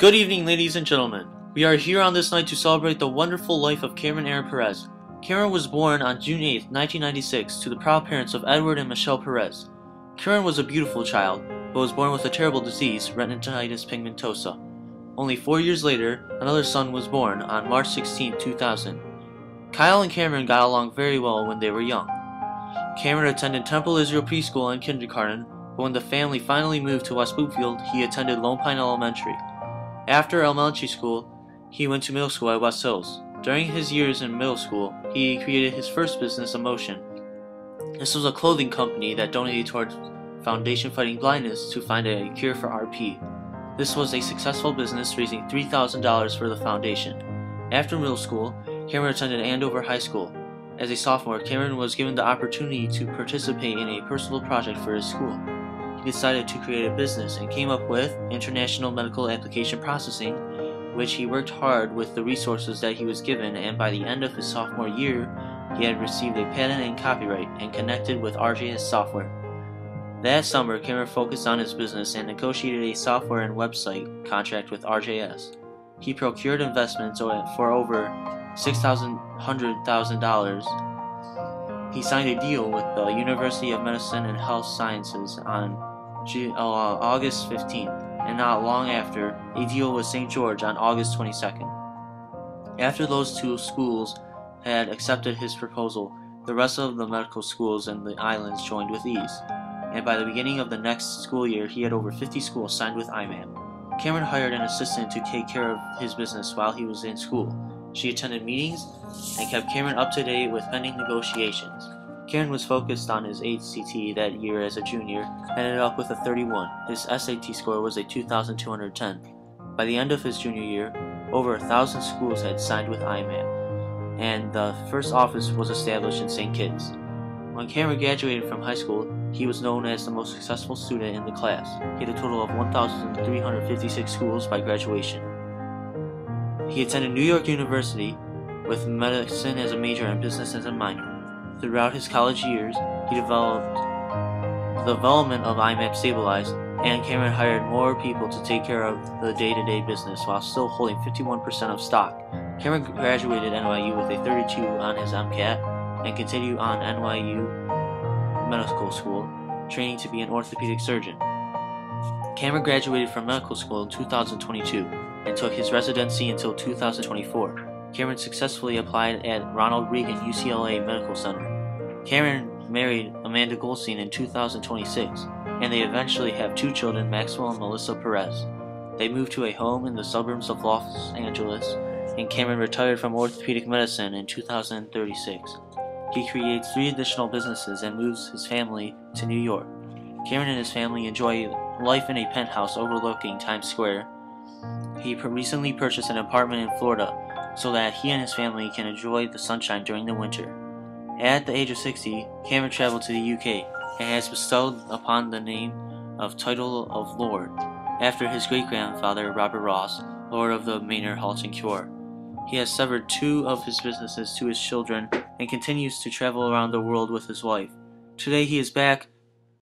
Good evening, ladies and gentlemen. We are here on this night to celebrate the wonderful life of Cameron Aaron Perez. Cameron was born on June 8, 1996 to the proud parents of Edward and Michelle Perez. Cameron was a beautiful child, but was born with a terrible disease, retinitis pigmentosa. Only 4 years later, another son was born on March 16, 2000. Kyle and Cameron got along very well when they were young. Cameron attended Temple Israel Preschool and Kindergarten, but when the family finally moved to West Bloomfield, he attended Lone Pine Elementary. After elementary school, he went to middle school at West Hills. During his years in middle school, he created his first business, Emotion. This was a clothing company that donated towards Foundation Fighting Blindness to find a cure for RP. This was a successful business, raising $3,000 for the foundation. After middle school, Cameron attended Andover High School. As a sophomore, Cameron was given the opportunity to participate in a personal project for his school. He decided to create a business and came up with International Medical Application Processing, which he worked hard with the resources that he was given, and by the end of his sophomore year, he had received a patent and copyright and connected with RJS software. That summer, Cameron focused on his business and negotiated a software and website contract with RJS. He procured investments for over $600,000. He signed a deal with the University of Medicine and Health Sciences on August 15th, and not long after, a deal with St. George on August 22nd. After those two schools had accepted his proposal, the rest of the medical schools in the islands joined with ease, and by the beginning of the next school year, he had over 50 schools signed with IMAP. Cameron hired an assistant to take care of his business while he was in school. She attended meetings and kept Cameron up to date with pending negotiations. Cameron was focused on his ACT that year as a junior and ended up with a 31. His SAT score was a 2,210. By the end of his junior year, over 1,000 schools had signed with IMAP, and the first office was established in St. Kitts. When Cameron graduated from high school, he was known as the most successful student in the class. He had a total of 1,356 schools by graduation. He attended New York University with medicine as a major and business as a minor. Throughout his college years, the development of IMAP stabilized, and Cameron hired more people to take care of the day-to-day business while still holding 51% of stock. Cameron graduated NYU with a 32 on his MCAT and continued on NYU Medical School, training to be an orthopedic surgeon. Cameron graduated from medical school in 2022 and took his residency until 2024. Cameron successfully applied at Ronald Reagan UCLA Medical Center. Cameron married Amanda Goldstein in 2026, and they eventually have 2 children, Maxwell and Melissa Perez. They moved to a home in the suburbs of Los Angeles, and Cameron retired from orthopedic medicine in 2036. He creates 3 additional businesses and moves his family to New York. Cameron and his family enjoy life in a penthouse overlooking Times Square. He recently purchased an apartment in Florida so that he and his family can enjoy the sunshine during the winter. At the age of 60, Cameron traveled to the UK and has bestowed upon the name of title of Lord after his great-grandfather Robert Ross, Lord of the Manor Halt and Cure. He has severed 2 of his businesses to his children and continues to travel around the world with his wife. Today he is back